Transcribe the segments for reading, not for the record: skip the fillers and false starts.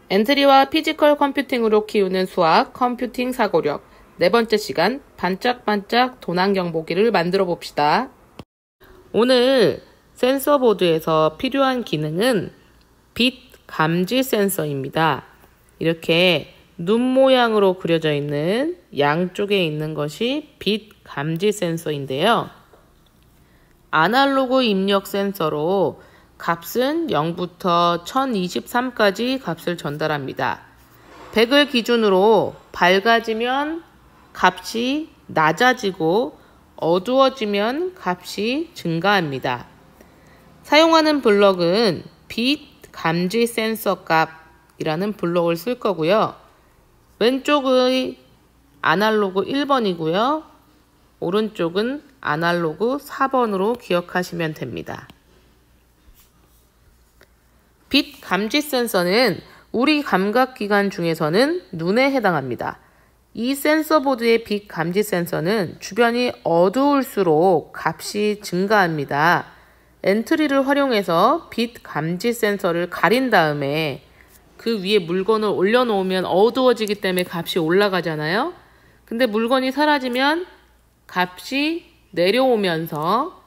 엔트리와 피지컬 컴퓨팅으로 키우는 수학, 컴퓨팅 사고력. 네 번째 시간, 반짝반짝 도난경 보기를 만들어 봅시다. 오늘 센서 보드에서 필요한 기능은 빛 감지 센서입니다. 이렇게 눈 모양으로 그려져 있는 양쪽에 있는 것이 빛 감지 센서인데요. 아날로그 입력 센서로 값은 0부터 1023까지 값을 전달합니다. 100을 기준으로 밝아지면 값이 낮아지고 어두워지면 값이 증가합니다. 사용하는 블럭은 빛 감지 센서 값이라는 블럭을 쓸 거고요. 왼쪽의 아날로그 1번이고요. 오른쪽은 아날로그 4번으로 기억하시면 됩니다. 빛 감지 센서는 우리 감각기관 중에서는 눈에 해당합니다. 이 센서 보드의 빛 감지 센서는 주변이 어두울수록 값이 증가합니다. 엔트리를 활용해서 빛 감지 센서를 가린 다음에 그 위에 물건을 올려놓으면 어두워지기 때문에 값이 올라가잖아요. 근데 물건이 사라지면 값이 내려오면서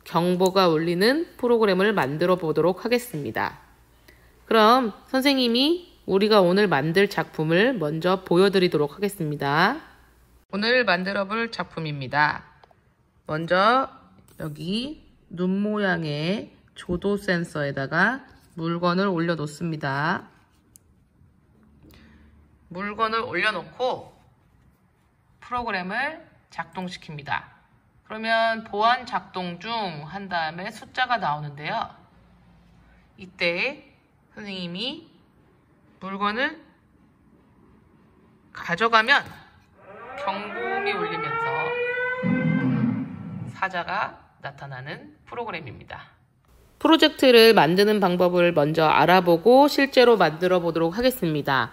경보가 울리는 프로그램을 만들어 보도록 하겠습니다. 그럼 선생님이 우리가 오늘 만들 작품을 먼저 보여드리도록 하겠습니다. 오늘 만들어 볼 작품입니다. 먼저 여기 눈 모양의 조도 센서에다가 물건을 올려 놓습니다. 물건을 올려놓고 프로그램을 작동시킵니다. 그러면 보안 작동 중 한 다음에 숫자가 나오는데요. 이때 선생님이 물건을 가져가면 경보음이 울리면서 사자가 나타나는 프로그램입니다. 프로젝트를 만드는 방법을 먼저 알아보고 실제로 만들어 보도록 하겠습니다.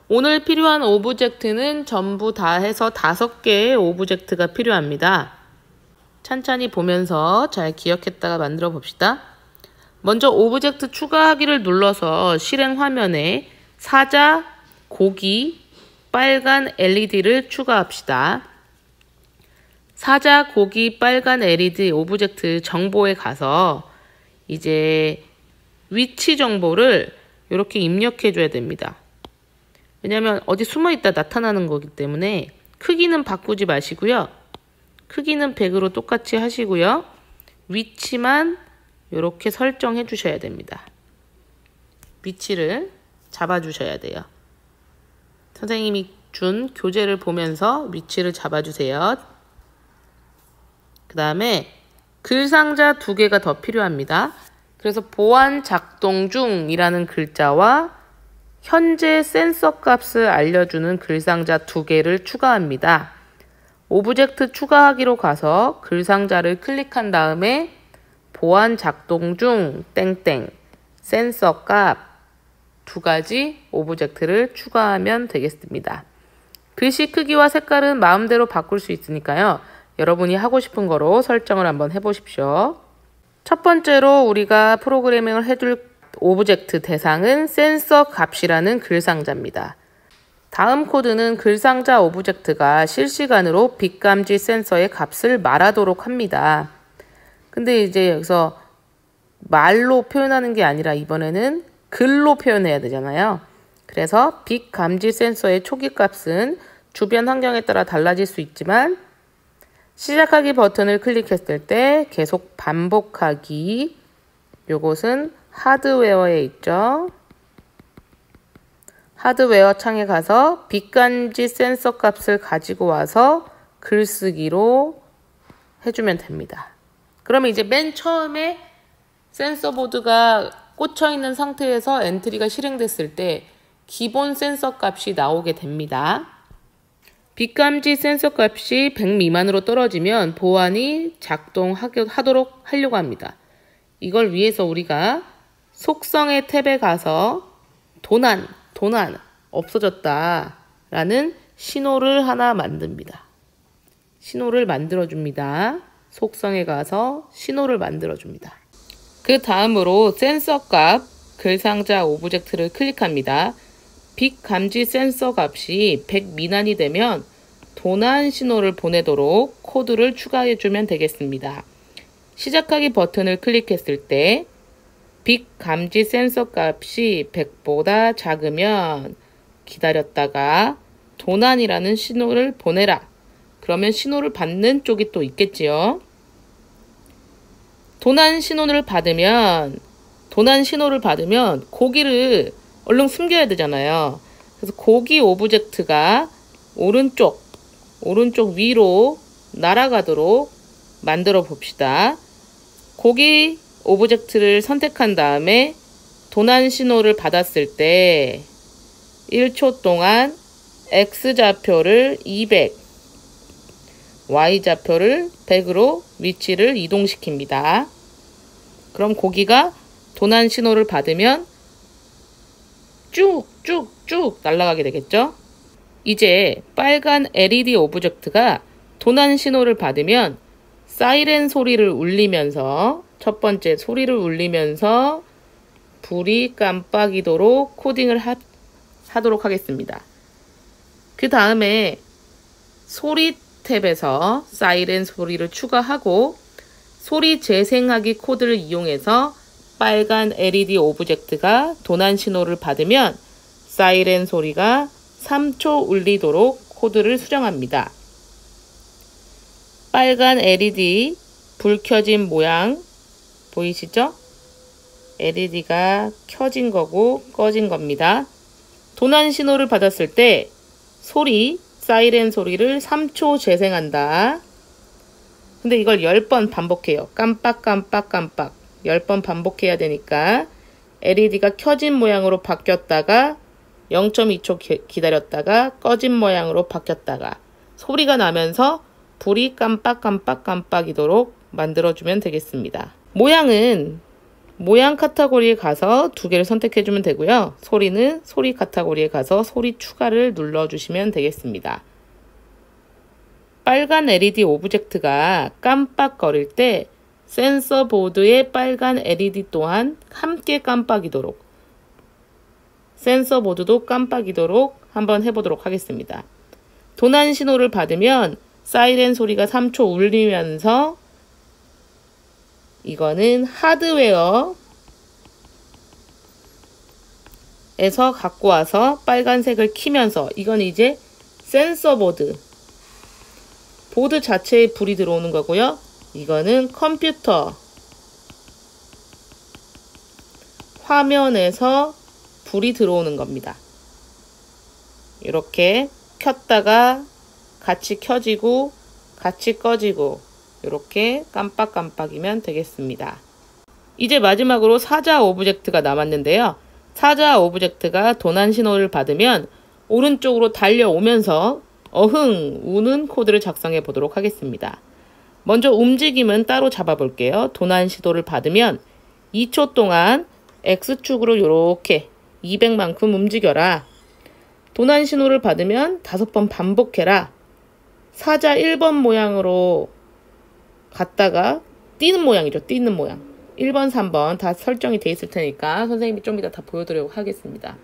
오늘 필요한 오브젝트는 전부 다 해서 5개의 오브젝트가 필요합니다. 찬찬히 보면서 잘 기억했다가 만들어 봅시다. 먼저 오브젝트 추가하기를 눌러서 실행 화면에 사자, 고기, 빨간 LED를 추가합시다. 사자, 고기, 빨간 LED 오브젝트 정보에 가서 이제 위치 정보를 이렇게 입력해 줘야 됩니다. 왜냐하면 어디 숨어 있다 나타나는 거기 때문에 크기는 바꾸지 마시고요. 크기는 100으로 똑같이 하시고요. 위치만 이렇게 설정해 주셔야 됩니다. 위치를 잡아 주셔야 돼요. 선생님이 준 교재를 보면서 위치를 잡아 주세요. 그 다음에 글상자 2개가 더 필요합니다. 그래서 보안 작동 중이라는 글자와 현재 센서 값을 알려주는 글상자 2개를 추가합니다. 오브젝트 추가하기로 가서 글상자를 클릭한 다음에 보안 작동 중 땡땡 센서 값 2가지 오브젝트를 추가하면 되겠습니다. 글씨 크기와 색깔은 마음대로 바꿀 수 있으니까요. 여러분이 하고 싶은 거로 설정을 한번 해보십시오. 첫 번째로 우리가 프로그래밍을 해줄 오브젝트 대상은 센서 값이라는 글상자입니다. 다음 코드는 글상자 오브젝트가 실시간으로 빛 감지 센서의 값을 말하도록 합니다. 근데 이제 여기서 말로 표현하는 게 아니라 이번에는 글로 표현해야 되잖아요. 그래서 빛 감지 센서의 초기 값은 주변 환경에 따라 달라질 수 있지만 시작하기 버튼을 클릭했을 때 계속 반복하기, 요것은 하드웨어에 있죠. 하드웨어 창에 가서 빛 감지 센서 값을 가지고 와서 글쓰기로 해주면 됩니다. 그러면 이제 맨 처음에 센서 보드가 꽂혀 있는 상태에서 엔트리가 실행됐을 때 기본 센서 값이 나오게 됩니다. 빛 감지 센서 값이 100 미만으로 떨어지면 보안이 작동하도록 하려고 합니다. 이걸 위해서 우리가 속성의 탭에 가서 도난 없어졌다 라는 신호를 하나 만듭니다. 신호를 만들어줍니다. 속성에 가서 신호를 만들어줍니다. 그 다음으로 센서 값 글상자 오브젝트를 클릭합니다. 빛 감지 센서 값이 100 미만이 되면 도난 신호를 보내도록 코드를 추가해주면 되겠습니다. 시작하기 버튼을 클릭했을 때 빛 감지 센서 값이 100보다 작으면 기다렸다가 도난이라는 신호를 보내라. 그러면 신호를 받는 쪽이 또 있겠지요. 도난 신호를 받으면 고기를 얼른 숨겨야 되잖아요. 그래서 고기 오브젝트가 오른쪽 위로 날아가도록 만들어 봅시다. 고기 오브젝트를 선택한 다음에 도난 신호를 받았을 때 1초 동안 X좌표를 200, Y좌표를 100으로 위치를 이동시킵니다. 그럼 고기가 도난 신호를 받으면 쭉쭉쭉 날아가게 되겠죠? 이제 빨간 LED 오브젝트가 도난 신호를 받으면 사이렌 소리를 울리면서 첫 번째 소리를 울리면서 불이 깜빡이도록 코딩을 하도록 하겠습니다. 그 다음에 소리 탭에서 사이렌 소리를 추가하고 소리 재생하기 코드를 이용해서 빨간 LED 오브젝트가 도난 신호를 받으면 사이렌 소리가 3초 울리도록 코드를 수정합니다. 빨간 LED 불 켜진 모양 보이시죠? LED가 켜진 거고 꺼진 겁니다. 도난 신호를 받았을 때 사이렌 소리를 3초 재생한다. 근데 이걸 10번 반복해요. 깜빡 10번 반복해야 되니까 LED가 켜진 모양으로 바뀌었다가 0.2초 기다렸다가 꺼진 모양으로 바뀌었다가 소리가 나면서 불이 깜빡이도록 만들어주면 되겠습니다. 모양 카테고리에 가서 두 개를 선택해주면 되고요. 소리는 소리 카테고리에 가서 소리 추가를 눌러주시면 되겠습니다. 빨간 LED 오브젝트가 깜빡거릴 때 센서 보드의 빨간 LED 또한 함께 깜빡이도록 센서 보드도 깜빡이도록 한번 해보도록 하겠습니다. 도난 신호를 받으면 사이렌 소리가 3초 울리면서 이거는 하드웨어에서 갖고 와서 빨간색을 키면서 이건 이제 센서 보드 자체에 불이 들어오는 거고요. 이거는 컴퓨터 화면에서 불이 들어오는 겁니다. 이렇게 켰다가 같이 켜지고 같이 꺼지고 이렇게 깜빡이면 되겠습니다. 이제 마지막으로 사자 오브젝트가 남았는데요. 사자 오브젝트가 도난 신호를 받으면 오른쪽으로 달려오면서 어흥 우는 코드를 작성해 보도록 하겠습니다. 먼저 움직임은 따로 잡아 볼게요. 도난 신호를 받으면 2초 동안 X축으로 이렇게 200만큼 움직여라. 도난 신호를 받으면 5번 반복해라. 사자 1번 모양으로 갔다가 뛰는 모양이죠. 뛰는 모양. 1번, 3번 다 설정이 돼 있을 테니까 선생님이 좀 이따 다 보여드리도록 하겠습니다.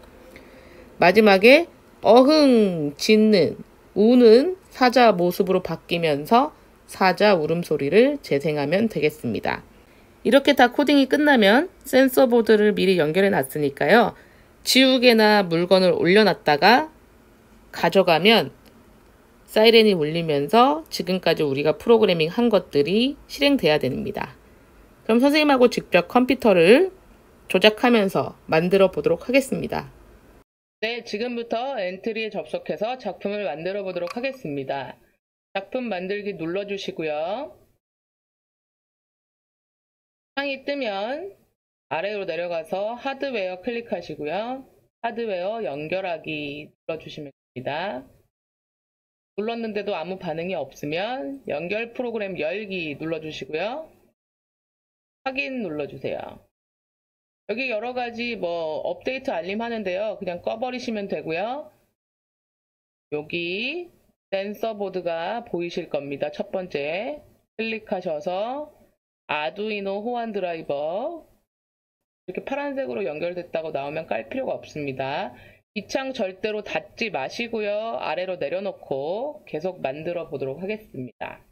마지막에 어흥, 짖는, 우는 사자 모습으로 바뀌면서 사자 울음소리를 재생하면 되겠습니다. 이렇게 다 코딩이 끝나면 센서 보드를 미리 연결해 놨으니까요. 지우개나 물건을 올려놨다가 가져가면 사이렌이 울리면서 지금까지 우리가 프로그래밍 한 것들이 실행돼야 됩니다. 그럼 선생님하고 직접 컴퓨터를 조작하면서 만들어 보도록 하겠습니다. 네, 지금부터 엔트리에 접속해서 작품을 만들어 보도록 하겠습니다. 작품 만들기 눌러주시고요. 창이 뜨면 아래로 내려가서 하드웨어 클릭하시고요. 하드웨어 연결하기 눌러주시면 됩니다. 눌렀는데도 아무 반응이 없으면 연결 프로그램 열기 눌러주시고요. 확인 눌러주세요. 여기 여러가지 업데이트 알림 하는데요. 그냥 꺼버리시면 되고요. 여기 센서 보드가 보이실 겁니다. 첫 번째 클릭하셔서 아두이노 호환 드라이버 이렇게 파란색으로 연결됐다고 나오면 깔 필요가 없습니다. 이 창 절대로 닫지 마시고요. 아래로 내려놓고 계속 만들어 보도록 하겠습니다.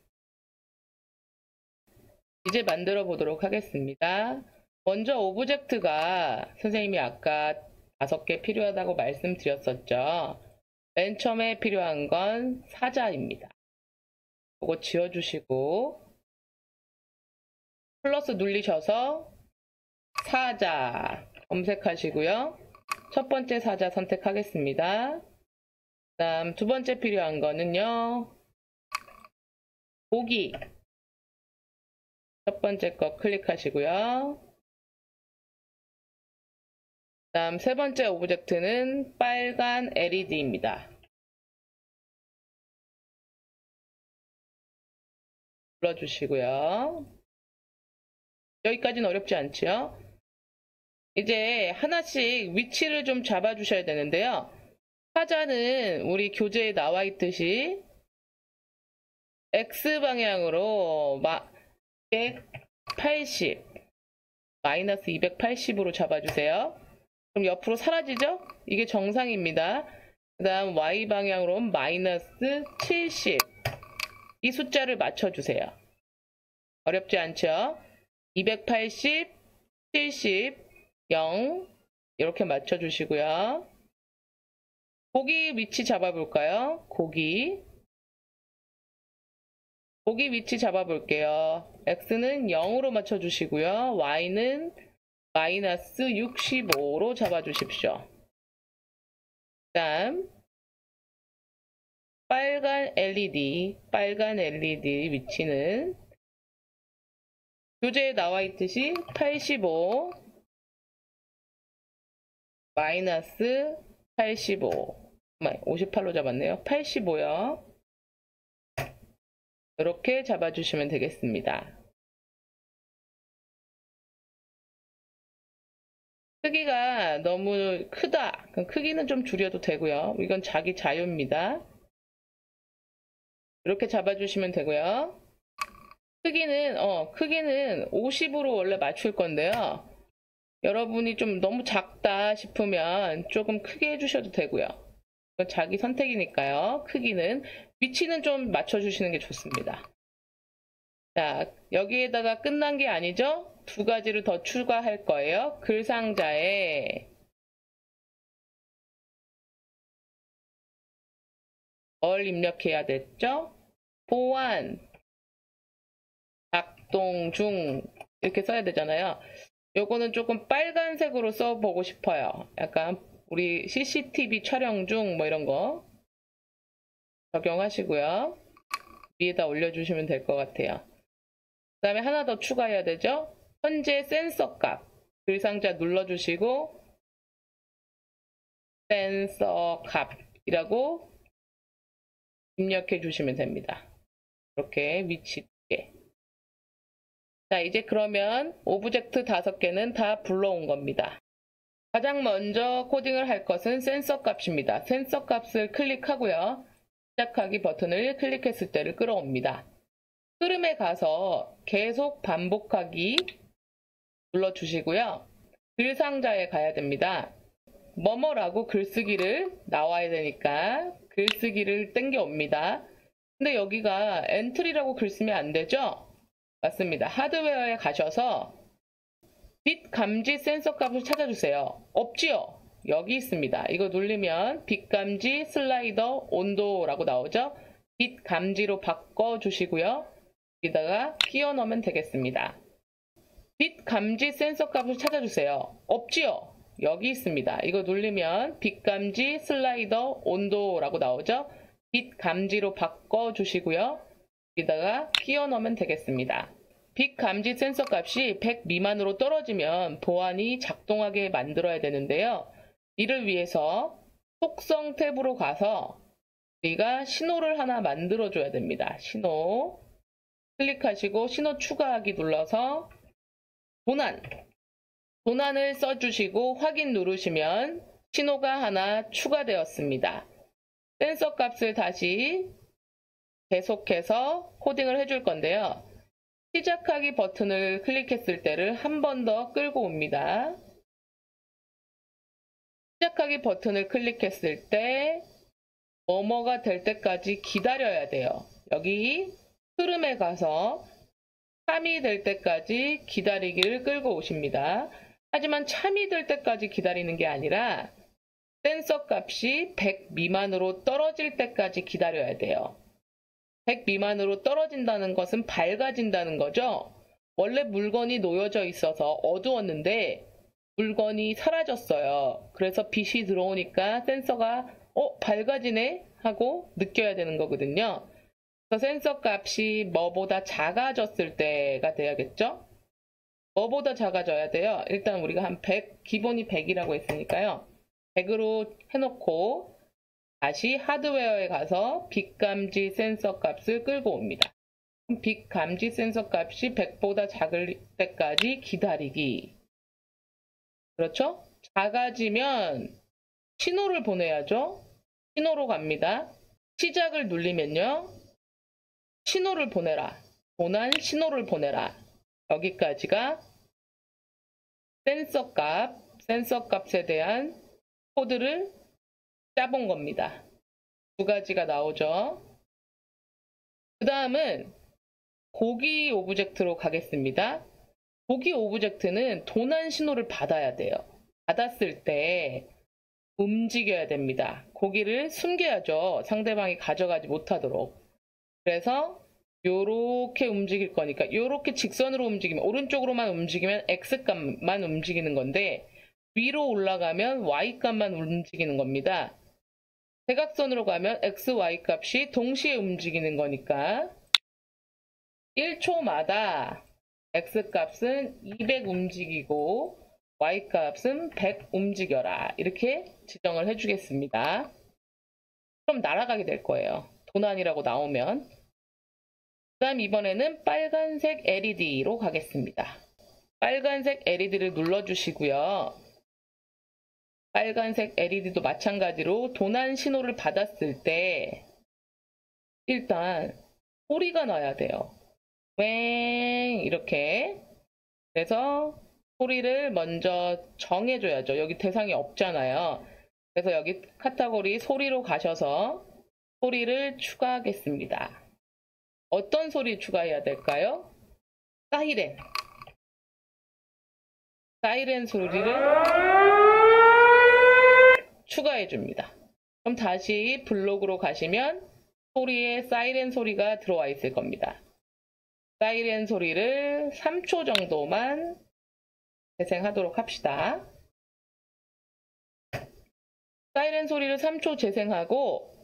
이제 만들어 보도록 하겠습니다. 먼저 오브젝트가 선생님이 아까 5개 필요하다고 말씀드렸었죠. 맨 처음에 필요한 건 사자입니다. 이거 지워주시고 플러스 누르셔서 사자 검색하시고요. 첫 번째 사자 선택하겠습니다. 다음 두 번째 필요한 거는요. 고기 첫 번째 거 클릭하시고요. 다음 세 번째 오브젝트는 빨간 LED입니다. 눌러주시고요. 여기까지는 어렵지 않죠? 이제 하나씩 위치를 좀 잡아주셔야 되는데요. 사자는 우리 교재에 나와 있듯이 X방향으로 280, 마이너스 280으로 잡아주세요. 그럼 옆으로 사라지죠? 이게 정상입니다. 그 다음 Y방향으로 마이너스 70. 이 숫자를 맞춰주세요. 어렵지 않죠? 280, 70, 0 이렇게 맞춰주시고요. 고기 위치 잡아볼까요? 고기 위치 잡아볼게요. X는 0으로 맞춰주시고요. Y는 마이너스 65로 잡아주십시오. 다음 빨간 LED 위치는 교재에 나와 있듯이 85 마이너스 85 58로 잡았네요. 85요. 이렇게 잡아주시면 되겠습니다. 크기가 너무 크다. 그럼 크기는 좀 줄여도 되고요. 이건 자기 자유입니다. 이렇게 잡아주시면 되고요. 크기는 50으로 원래 맞출 건데요. 여러분이 좀 너무 작다 싶으면 조금 크게 해주셔도 되고요. 이건 자기 선택이니까요. 크기는 위치는 좀 맞춰주시는 게 좋습니다. 자, 여기에다가 끝난 게 아니죠? 2가지를 더 추가할 거예요. 글 상자에 뭘 입력해야 됐죠? 보안, 작동 중 이렇게 써야 되잖아요. 요거는 조금 빨간색으로 써보고 싶어요. 약간 우리 CCTV 촬영 중 뭐 이런 거 적용하시고요. 위에다 올려주시면 될 것 같아요. 그 다음에 하나 더 추가해야 되죠? 현재 센서 값 글 상자 눌러주시고 센서 값이라고 입력해 주시면 됩니다. 이렇게 위치 있게. 자, 이제 그러면 오브젝트 5개는 다 불러온 겁니다. 가장 먼저 코딩을 할 것은 센서 값입니다. 센서 값을 클릭하고요. 시작하기 버튼을 클릭했을 때를 끌어옵니다. 흐름에 가서 계속 반복하기 눌러주시고요. 글 상자에 가야 됩니다. 뭐뭐라고 글쓰기를 나와야 되니까 글쓰기를 땡겨옵니다. 근데 여기가 엔트리라고 글 쓰면 안 되죠? 맞습니다. 하드웨어에 가셔서 빛 감지 센서 값을 찾아주세요. 없지요? 여기 있습니다. 이거 누르면 빛 감지 슬라이더 온도라고 나오죠? 빛 감지로 바꿔주시고요. 여기다가 끼워 넣으면 되겠습니다. 빛 감지 센서 값을 찾아주세요. 없지요? 여기 있습니다. 이거 누르면 빛 감지 슬라이더 온도라고 나오죠? 빛 감지로 바꿔주시고요. 여기다가 끼워 넣으면 되겠습니다. 빛 감지 센서 값이 100 미만으로 떨어지면 보안이 작동하게 만들어야 되는데요. 이를 위해서 속성 탭으로 가서 우리가 신호를 하나 만들어줘야 됩니다. 신호 클릭하시고 신호 추가하기 눌러서 도난을 써주시고 확인 누르시면 신호가 하나 추가되었습니다. 센서 값을 다시 계속해서 코딩을 해줄 건데요. 시작하기 버튼을 클릭했을 때를 한 번 더 끌고 옵니다. 시작하기 버튼을 클릭했을 때 뭐뭐가 될 때까지 기다려야 돼요. 여기 흐름에 가서 참이 될 때까지 기다리기를 끌고 오십니다. 하지만 참이 될 때까지 기다리는 게 아니라 센서 값이 100 미만으로 떨어질 때까지 기다려야 돼요. 100 미만으로 떨어진다는 것은 밝아진다는 거죠. 원래 물건이 놓여져 있어서 어두웠는데 물건이 사라졌어요. 그래서 빛이 들어오니까 센서가 밝아지네 하고 느껴야 되는 거거든요. 그래서 센서 값이 뭐보다 작아졌을 때가 돼야겠죠? 뭐보다 작아져야 돼요? 일단 우리가 한 100, 기본이 100이라고 했으니까요. 100으로 해놓고 다시 하드웨어에 가서 빛 감지 센서 값을 끌고 옵니다. 빛 감지 센서 값이 100보다 작을 때까지 기다리기. 그렇죠? 작아지면 신호를 보내야죠. 신호로 갑니다. 시작을 누르면요. 신호를 보내라. 도난 신호를 보내라. 여기까지가 센서 값에 대한 코드를 짜본 겁니다. 두 가지가 나오죠. 그 다음은 고기 오브젝트로 가겠습니다. 고기 오브젝트는 도난 신호를 받아야 돼요. 받았을 때 움직여야 됩니다. 고기를 숨겨야죠. 상대방이 가져가지 못하도록. 그래서 요렇게 움직일 거니까 요렇게 직선으로 움직이면 오른쪽으로만 움직이면 X값만 움직이는 건데 위로 올라가면 Y값만 움직이는 겁니다. 대각선으로 가면 X, Y 값이 동시에 움직이는 거니까 1초마다 X 값은 200 움직이고 Y 값은 100 움직여라. 이렇게 지정을 해주겠습니다. 그럼 날아가게 될 거예요. 도난이라고 나오면. 그 다음 이번에는 빨간색 LED로 가겠습니다. 빨간색 LED를 눌러주시고요. 빨간색 LED도 마찬가지로 도난 신호를 받았을 때 일단 소리가 나야 돼요. 웽 이렇게. 그래서 소리를 먼저 정해줘야죠. 여기 대상이 없잖아요. 그래서 여기 카테고리 소리로 가셔서 소리를 추가하겠습니다. 어떤 소리 추가해야 될까요? 사이렌 소리를 추가해 줍니다. 그럼 다시 블록으로 가시면 소리에 사이렌 소리가 들어와 있을 겁니다. 사이렌 소리를 3초 정도만 재생하도록 합시다. 사이렌 소리를 3초 재생하고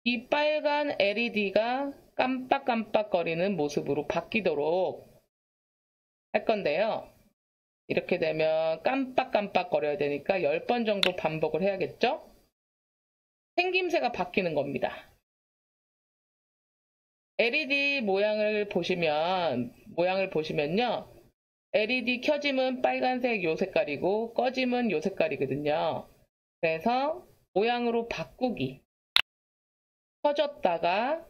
이 빨간 LED가 깜빡깜빡거리는 모습으로 바뀌도록 할 건데요. 이렇게 되면 깜빡깜빡거려야 되니까 10번 정도 반복을 해야겠죠? 생김새가 바뀌는 겁니다. LED 모양을 보시면요. LED 켜짐은 빨간색 요 색깔이고 꺼짐은 요 색깔이거든요. 그래서 모양으로 바꾸기. 켜졌다가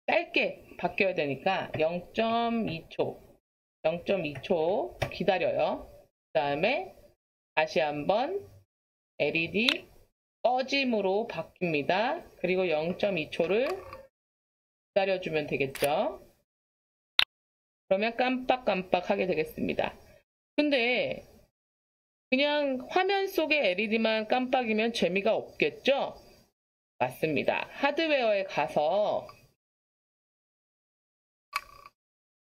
짧게 바뀌어야 되니까 0.2초 기다려요. 그 다음에 다시 한번 LED 꺼짐으로 바뀝니다. 그리고 0.2초를 기다려주면 되겠죠. 그러면 깜빡깜빡 하게 되겠습니다. 근데 그냥 화면 속의 LED만 깜빡이면 재미가 없겠죠? 맞습니다. 하드웨어에 가서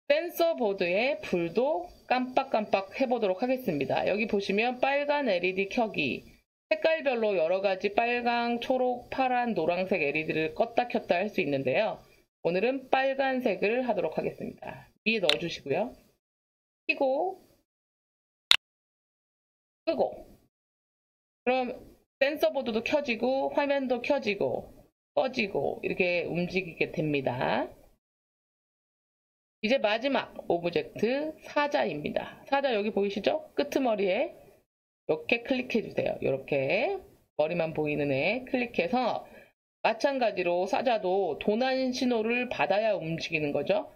센서 보드의 불도 깜빡깜빡 해보도록 하겠습니다. 여기 보시면 빨간 LED 켜기, 색깔별로 여러가지 빨강, 초록, 파란, 노란색 LED를 껐다 켰다 할 수 있는데요. 오늘은 빨간색을 하도록 하겠습니다. 위에 넣어주시고요. 켜고 끄고. 그럼 센서 보드도 켜지고 화면도 켜지고 꺼지고 이렇게 움직이게 됩니다. 이제 마지막 오브젝트 사자입니다. 사자 여기 보이시죠? 끄트머리에 이렇게 클릭해 주세요. 이렇게 머리만 보이는 애 클릭해서 마찬가지로 사자도 도난 신호를 받아야 움직이는 거죠.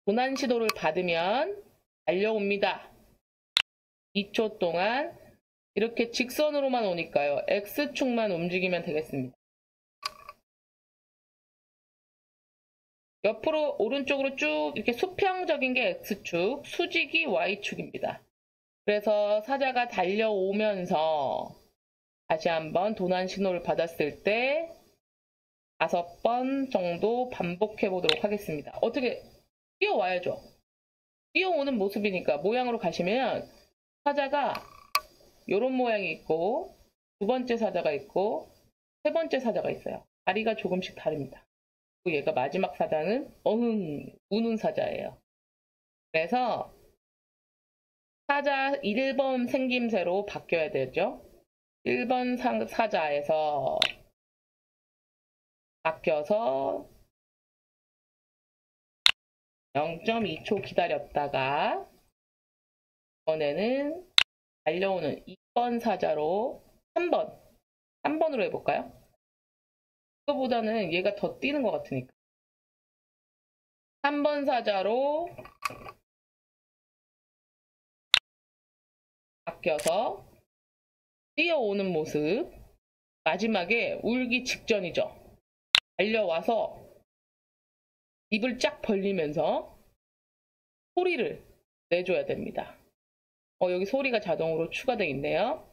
도난 신호를 받으면 달려옵니다. 2초 동안 이렇게 직선으로만 오니까요. X축만 움직이면 되겠습니다. 옆으로 오른쪽으로 쭉 이렇게 수평적인 게 X축, 수직이 Y축입니다. 그래서 사자가 달려오면서 다시 한번 도난 신호를 받았을 때 5번 정도 반복해 보도록 하겠습니다. 어떻게 뛰어와야죠. 뛰어오는 모습이니까 모양으로 가시면 사자가 이런 모양이 있고 두 번째 사자가 있고 세 번째 사자가 있어요. 다리가 조금씩 다릅니다. 그리고 얘가 마지막 사자는 어흥 우는 사자예요. 그래서 사자 1번 생김새로 바뀌어야 되죠. 1번 사자에서 바뀌어서 0.2초 기다렸다가 이번에는 달려오는 2번 사자로 3번으로 해볼까요? 그거보다는 얘가 더 뛰는 것 같으니까 3번 사자로 바뀌어서 뛰어오는 모습. 마지막에 울기 직전이죠. 달려와서 입을 쫙 벌리면서 소리를 내줘야 됩니다. 여기 소리가 자동으로 추가되어 있네요.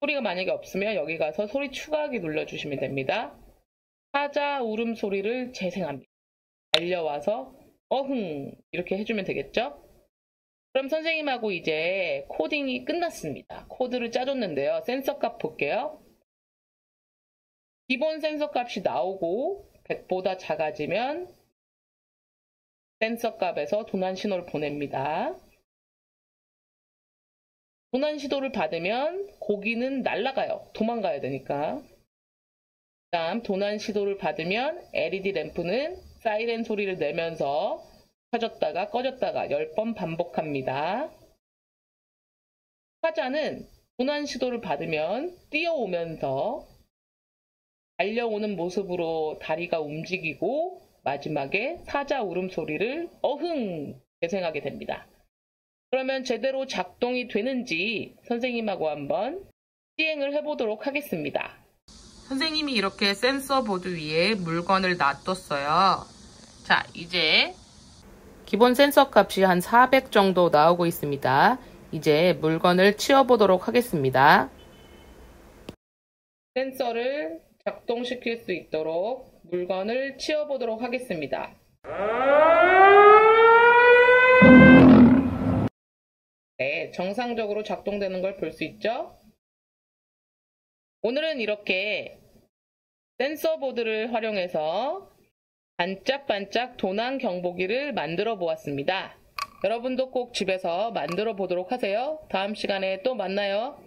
소리가 만약에 없으면 여기 가서 소리 추가하기 눌러주시면 됩니다. 사자 울음소리를 재생합니다. 달려와서 어흥 이렇게 해주면 되겠죠? 그럼 선생님하고 이제 코딩이 끝났습니다. 코드를 짜줬는데요. 센서 값 볼게요. 기본 센서 값이 나오고 100보다 작아지면 센서 값에서 도난 신호를 보냅니다. 도난 신호를 받으면 고기는 날아가요. 도망가야 되니까. 다음 도난 신호를 받으면 LED 램프는 사이렌 소리를 내면서 켜졌다가 꺼졌다가 10번 반복합니다. 사자는 도난 시도를 받으면 뛰어오면서 달려오는 모습으로 다리가 움직이고 마지막에 사자 울음소리를 어흥 재생하게 됩니다. 그러면 제대로 작동이 되는지 선생님하고 한번 시행을 해보도록 하겠습니다. 선생님이 이렇게 센서 보드 위에 물건을 놔뒀어요. 자, 이제 기본 센서 값이 한 400 정도 나오고 있습니다. 이제 물건을 치워보도록 하겠습니다. 센서를 작동시킬 수 있도록 물건을 치워보도록 하겠습니다. 네, 정상적으로 작동되는 걸 볼 수 있죠? 오늘은 이렇게 센서 보드를 활용해서 반짝반짝 도난 경보기를 만들어 보았습니다. 여러분도 꼭 집에서 만들어 보도록 하세요. 다음 시간에 또 만나요.